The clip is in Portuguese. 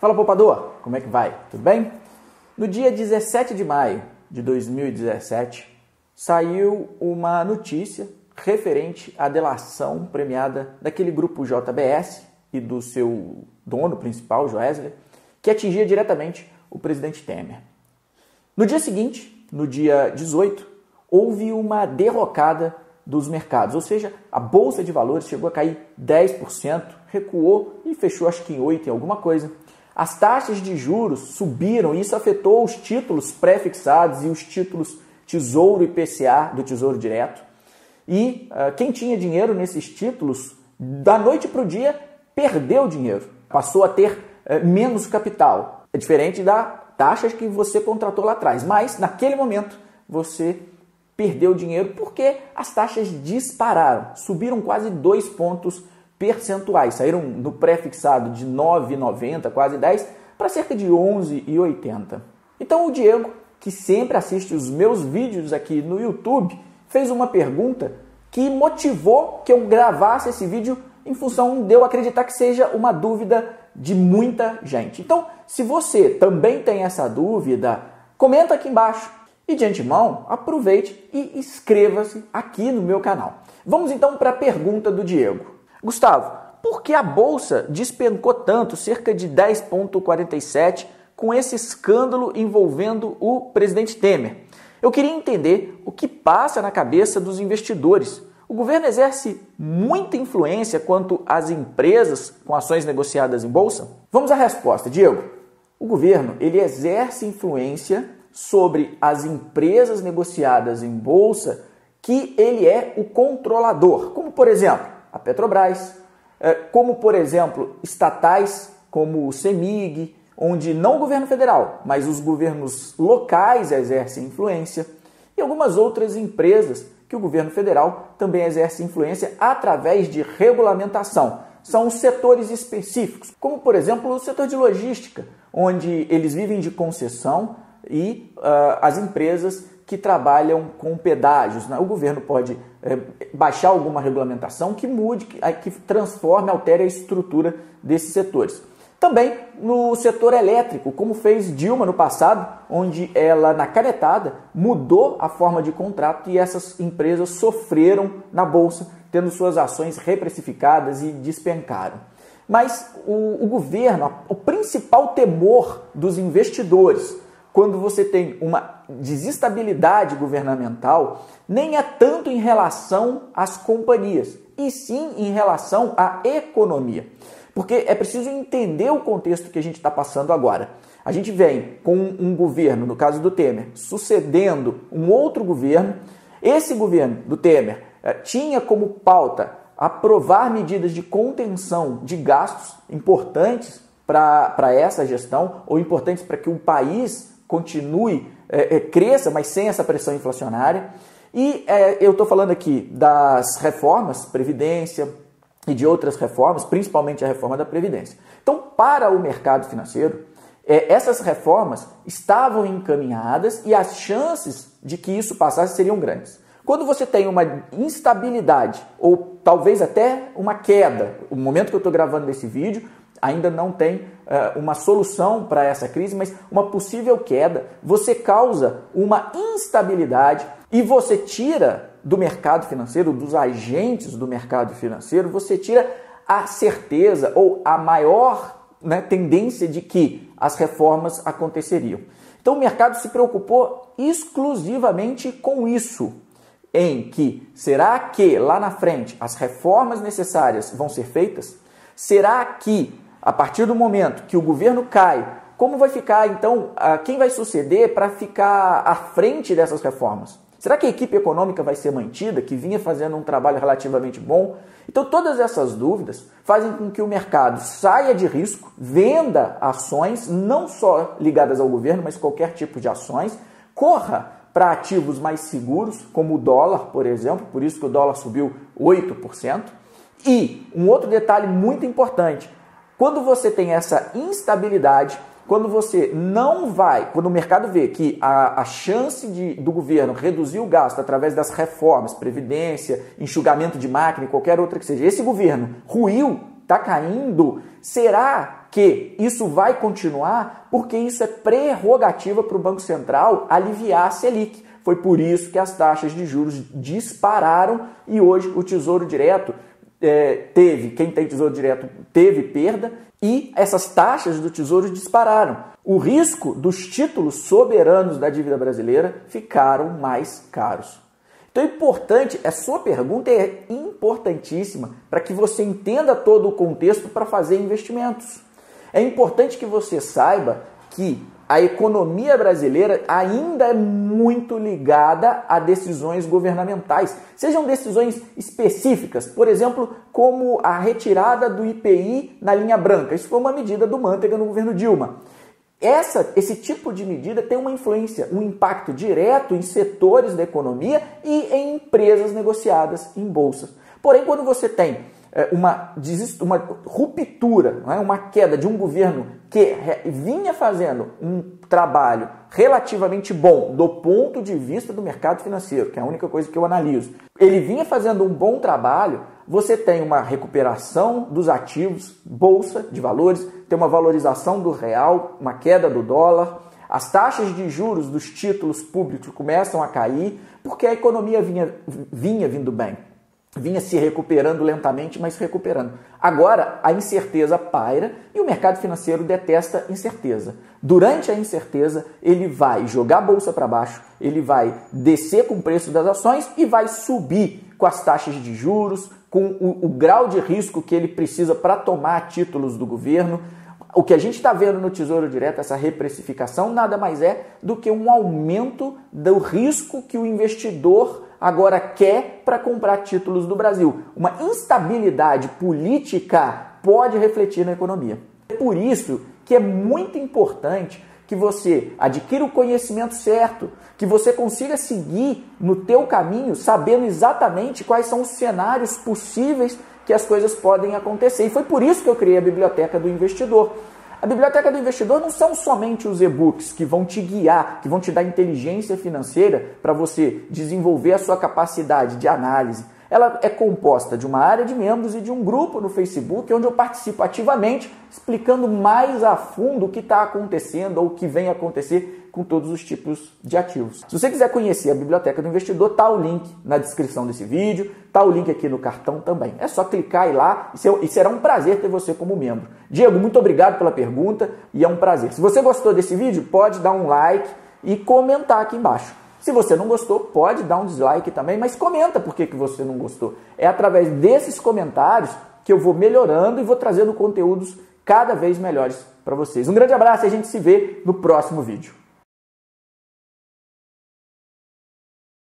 Fala, poupador! Como é que vai? Tudo bem? No dia 17 de maio de 2017, saiu uma notícia referente à delação premiada daquele grupo JBS e do seu dono principal, Joesley, que atingia diretamente o presidente Temer. No dia seguinte, no dia 18, houve uma derrocada dos mercados, ou seja, a Bolsa de Valores chegou a cair 10%, recuou e fechou acho que em 8% em alguma coisa. As taxas de juros subiram e isso afetou os títulos pré-fixados e os títulos Tesouro IPCA do Tesouro Direto. E quem tinha dinheiro nesses títulos, da noite para o dia, perdeu dinheiro, passou a ter menos capital. É diferente da taxa que você contratou lá atrás, mas naquele momento você perdeu dinheiro porque as taxas dispararam, subiram quase 2 pontos percentuais, saíram no pré-fixado de 9,90, quase 10, para cerca de 11,80. Então o Diego, que sempre assiste os meus vídeos aqui no YouTube, fez uma pergunta que motivou que eu gravasse esse vídeo em função de eu acreditar que seja uma dúvida de muita gente. Então, se você também tem essa dúvida, comenta aqui embaixo. E de antemão, aproveite e inscreva-se aqui no meu canal. Vamos então para a pergunta do Diego. Gustavo, por que a Bolsa despencou tanto, cerca de 10,47%, com esse escândalo envolvendo o presidente Temer? Eu queria entender o que passa na cabeça dos investidores. O governo exerce muita influência quanto às empresas com ações negociadas em Bolsa? Vamos à resposta, Diego. O governo ele exerce influência sobre as empresas negociadas em Bolsa que ele é o controlador, como por exemplo a Petrobras, como por exemplo estatais como o CEMIG, onde não o governo federal, mas os governos locais exercem influência, e algumas outras empresas que o governo federal também exerce influência através de regulamentação. São setores específicos, como por exemplo o setor de logística, onde eles vivem de concessão, e as empresas que trabalham com pedágios. O governo pode baixar alguma regulamentação que mude, que transforme, altere a estrutura desses setores. Também no setor elétrico, como fez Dilma no passado, onde ela, na canetada, mudou a forma de contrato e essas empresas sofreram na Bolsa, tendo suas ações reprecificadas e despencaram. Mas o governo, o principal temor dos investidores, quando você tem uma desestabilidade governamental, nem é tanto em relação às companhias, e sim em relação à economia. Porque é preciso entender o contexto que a gente está passando agora. A gente vem com um governo, no caso do Temer, sucedendo um outro governo. Esse governo do Temer tinha como pauta aprovar medidas de contenção de gastos importantes para essa gestão, ou importantes para que o país continue, cresça, mas sem essa pressão inflacionária. E eu estou falando aqui das reformas, Previdência e de outras reformas, principalmente a reforma da Previdência. Então, para o mercado financeiro, essas reformas estavam encaminhadas e as chances de que isso passasse seriam grandes. Quando você tem uma instabilidade ou talvez até uma queda, o momento que eu estou gravando esse vídeo, ainda não tem uma solução para essa crise, mas uma possível queda, você causa uma instabilidade e você tira do mercado financeiro, dos agentes do mercado financeiro, você tira a certeza ou a maior tendência de que as reformas aconteceriam. Então o mercado se preocupou exclusivamente com isso, em que será que lá na frente as reformas necessárias vão ser feitas? Será que a partir do momento que o governo cai, como vai ficar então, quem vai suceder para ficar à frente dessas reformas? Será que a equipe econômica vai ser mantida, que vinha fazendo um trabalho relativamente bom? Então todas essas dúvidas fazem com que o mercado saia de risco, venda ações, não só ligadas ao governo, mas qualquer tipo de ações, corra para ativos mais seguros, como o dólar, por exemplo, por isso que o dólar subiu 8%. E um outro detalhe muito importante, quando você tem essa instabilidade, quando você não vai, quando o mercado vê que a chance do governo reduzir o gasto através das reformas, previdência, enxugamento de máquina e qualquer outra que seja, esse governo ruiu, está caindo, será que isso vai continuar porque isso é prerrogativa para o Banco Central aliviar a Selic. Foi por isso que as taxas de juros dispararam e hoje o Tesouro Direto quem tem Tesouro Direto teve perda e essas taxas do Tesouro dispararam. O risco dos títulos soberanos da dívida brasileira ficaram mais caros. Então é importante, a sua pergunta é importantíssima para que você entenda todo o contexto para fazer investimentos. É importante que você saiba que a economia brasileira ainda é muito ligada a decisões governamentais, sejam decisões específicas, por exemplo, como a retirada do IPI na linha branca. Isso foi uma medida do Manteiga no governo Dilma. Esse tipo de medida tem uma influência, um impacto direto em setores da economia e em empresas negociadas em bolsas. Porém, quando você tem uma ruptura, uma queda de um governo que vinha fazendo um trabalho relativamente bom do ponto de vista do mercado financeiro, que é a única coisa que eu analiso, ele vinha fazendo um bom trabalho, você tem uma recuperação dos ativos, bolsa de valores, tem uma valorização do real, uma queda do dólar, as taxas de juros dos títulos públicos começam a cair, porque a economia vinha vindo bem. Vinha se recuperando lentamente, mas recuperando. Agora, a incerteza paira e o mercado financeiro detesta incerteza. Durante a incerteza, ele vai jogar a bolsa para baixo, ele vai descer com o preço das ações e vai subir com as taxas de juros, com o grau de risco que ele precisa para tomar títulos do governo. O que a gente está vendo no Tesouro Direto, essa reprecificação, nada mais é do que um aumento do risco que o investidor agora quer para comprar títulos do Brasil. Uma instabilidade política pode refletir na economia. É por isso que é muito importante que você adquira o conhecimento certo, que você consiga seguir no teu caminho, sabendo exatamente quais são os cenários possíveis que as coisas podem acontecer. E foi por isso que eu criei a Biblioteca do Investidor. A Biblioteca do Investidor não são somente os e-books que vão te guiar, que vão te dar inteligência financeira para você desenvolver a sua capacidade de análise. Ela é composta de uma área de membros e de um grupo no Facebook, onde eu participo ativamente, explicando mais a fundo o que está acontecendo ou o que vem acontecer com todos os tipos de ativos. Se você quiser conhecer a Biblioteca do Investidor, está o link na descrição desse vídeo, está o link aqui no cartão também. É só clicar e ir lá e será um prazer ter você como membro. Diego, muito obrigado pela pergunta e é um prazer. Se você gostou desse vídeo, pode dar um like e comentar aqui embaixo. Se você não gostou, pode dar um dislike também, mas comenta por que você não gostou. É através desses comentários que eu vou melhorando e vou trazendo conteúdos cada vez melhores para vocês. Um grande abraço e a gente se vê no próximo vídeo.